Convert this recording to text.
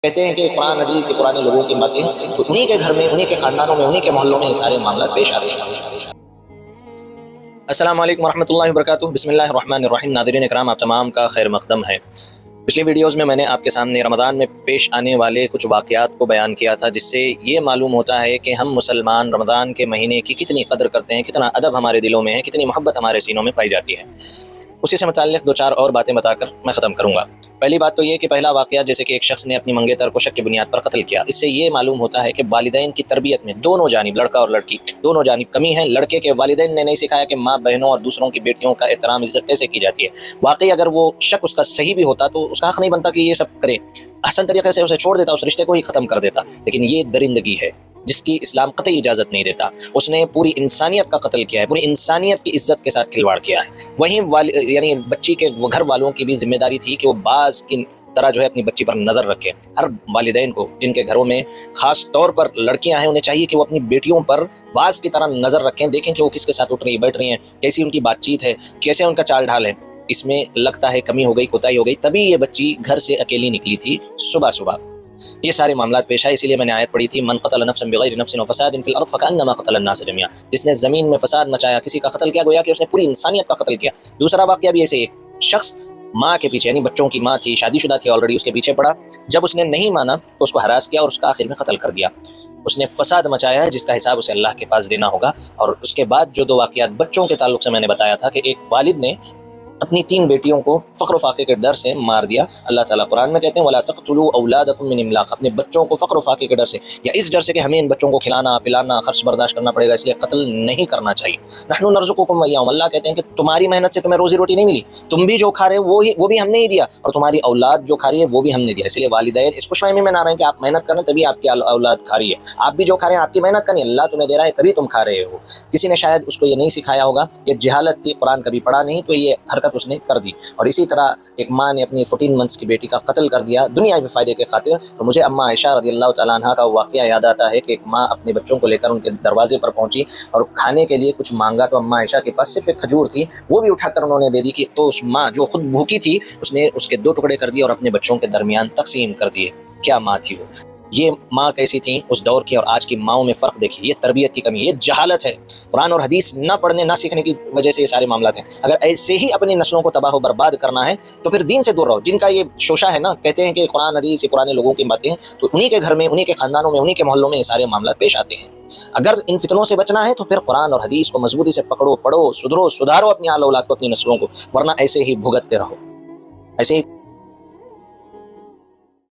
کہتے ہیں کہ قرآن حدیث سے پرانے لوگوں کی باتیں ہیں، تو انہی کے گھر میں، انہی کے خاندانوں میں، انہی کے محلوں میں یہ سارے معاملات پیش آتے ہیں۔ السلام علیکم ورحمۃ اللہ وبرکاتہ۔ بسم اللہ الرحمن الرحیم۔ ناظرین اکرام، آپ تمام کا خیر مقدم ہے۔ پچھلی ویڈیوز میں نے آپ کے سامنے رمضان میں پیش آنے والے کچھ واقعات کو بیان کیا تھا، جس سے یہ معلوم ہوتا ہے کہ ہم مسلمان رمضان کے مہینے کی کتنی قدر کرتے ہیں، کتنا ادب ہمارے دلوں میں ہے، کتنی محبت ہمارے سینوں میں پائی جاتی ہے۔ اسی سے متعلق دو چار اور باتیں بتا کر میں ختم کروں گا۔ پہلی بات تو یہ کہ پہلا واقعہ جیسے کہ ایک شخص نے اپنی منگیتر کو شک کی بنیاد پر قتل کیا، اس سے یہ معلوم ہوتا ہے کہ والدین کی تربیت میں دونوں جانب، لڑکا اور لڑکی دونوں جانب کمی ہے۔ لڑکے کے والدین نے نہیں سکھایا کہ ماں بہنوں اور دوسروں کی بیٹیوں کا احترام عزت کیسے کی جاتی ہے۔ واقعی اگر وہ شک اس کا صحیح بھی ہوتا تو اس کا حق نہیں بنتا کہ یہ سب کرے، احسن طریقے سے اسے چھوڑ دیتا، اس رشتے کو ہی ختم کر دیتا۔ لیکن یہ درندگی ہے جس کی اسلام قطعی اجازت نہیں دیتا۔ اس نے پوری انسانیت کا قتل کیا ہے، پوری انسانیت کی عزت کے ساتھ کھلواڑ کیا ہے۔ وہیں یعنی بچی کے گھر والوں کی بھی ذمہ داری تھی کہ وہ باز کی طرح جو ہے اپنی بچی پر نظر رکھے۔ ہر والدین کو جن کے گھروں میں خاص طور پر لڑکیاں ہیں، انہیں چاہیے کہ وہ اپنی بیٹیوں پر باز کی طرح نظر رکھیں، دیکھیں کہ وہ کس کے ساتھ اٹھ رہی بیٹھ رہی ہیں، کیسی ان کی بات چیت ہے، کیسے ان کا چال ڈھال ہے۔ اس میں لگتا ہے کمی ہو گئی، کوتاہی ہو گئی، تبھی یہ بچی گھر سے اکیلی نکلی تھی صبح صبح۔ یہ سارے معاملات پیش آئے، اسی لیے میں نے آیت پڑھی تھی، من قتل نفسا بغیر نفس وفساد فی الارض فکأنما قتل الناس جميعا۔ جس نے زمین میں فساد مچایا، کسی کا قتل کیا، گویا کہ اس نے پوری انسانیت کا قتل کیا۔ دوسرا واقعہ بھی ایسے، ایک شخص ماں کے پیچھے، یعنی بچوں کی ماں تھی، شادی شدہ تھی آلریڈی، اس کے پیچھے پڑا، جب اس نے نہیں مانا تو اس کو ہراس کیا اور اس کا آخر میں قتل کر دیا۔ اس نے فساد مچایا ہے جس کا حساب اسے اللہ کے پاس دینا ہوگا۔ اور اس کے بعد جو دو واقعات بچوں کے تعلق سے میں نے بتایا تھا کہ ایک والد نے اپنی 3 بیٹیوں کو فقر و فاقے کے ڈر سے مار دیا۔ اللہ تعالیٰ قرآن میں کہتے ہیں وَلَا تَقْتُلُوا أَوْلَادَكُم مِّنْ إِمْلَاقٍ، اپنے بچوں کو فقر و فاقے کے ڈر سے، یا اس ڈر سے کہ ہمیں ان بچوں کو کھلانا پلانا خرچ برداشت کرنا پڑے گا، اس لیے قتل نہیں کرنا چاہیے۔ نحن نرزقكم وإياهم، اللہ کہتے ہیں کہ تمہاری محنت سے تمہیں روزی روٹی نہیں ملی، تم بھی جو کھا رہے ہو وہ بھی ہم نے ہی دیا، اور تمہاری اولاد جو کھا رہی ہے وہ بھی ہم نے دیا۔ اس لیے والدین اس خوش فہمی میں نہ رہیں کہ آپ محنت کر رہے ہیں تبھی آپ کی اولاد کھا رہی ہے، آپ بھی جو کھا رہے ہیں آپ کی محنت کریں، اللہ تمہیں دے رہا ہے تبھی تم کھا رہے ہو۔ کسی نے شاید اس کو یہ نہیں سکھایا ہوگا، یہ جہالت تھی، قرآن کبھی پڑھا نہیں تو یہ حرکت اس نے کر دی۔ اور اسی طرح ایک ماں نے اپنی 14 منتھس کی بیٹی کا قتل کر دیا دنیاوی فائدے کے خاطر۔ تو مجھے اماں عائشہ رضی اللہ تعالیٰ عنہا کا واقعہ یاد آتا ہے کہ ایک ماں اپنے بچوں کو لے کر ان کے دروازے پر پہنچی اور کھانے کے لیے کچھ مانگا، تو اماں عائشہ کے پاس صرف ایک کھجور تھی، وہ بھی اٹھا کر انہوں نے دے دی کہ تو اس ماں جو خود بھوکی تھی اس نے اس کے 2 ٹکڑے کر دیے اور اپنے بچوں کے درمیان تقسیم کر دیے۔ کیا ماں تھی وہ! یہ ماں کیسی تھی اس دور کی اور آج کی ماؤں میں فرق دیکھیے۔ یہ تربیت کی کمی، یہ جہالت ہے۔ قرآن اور حدیث نہ پڑھنے نہ سیکھنے کی وجہ سے یہ سارے معاملات ہیں۔ اگر ایسے ہی اپنی نسلوں کو تباہ و برباد کرنا ہے تو پھر دین سے دور رہو۔ جن کا یہ شوشہ ہے نا، کہتے ہیں کہ قرآن حدیث یہ پرانے لوگوں کی باتیں ہیں، تو انہی کے گھر میں، انہی کے خاندانوں میں، انہی کے محلوں میں یہ سارے معاملات پیش آتے ہیں۔ اگر ان فتنوں سے بچنا ہے تو پھر قرآن اور حدیث کو مضبوطی سے پکڑو، پڑھو، سدھرو، سدھارو اپنی آل اولاد کو، اپنی نسلوں کو، ورنہ ایسے ہی بھگتتے رہو، ایسے ہی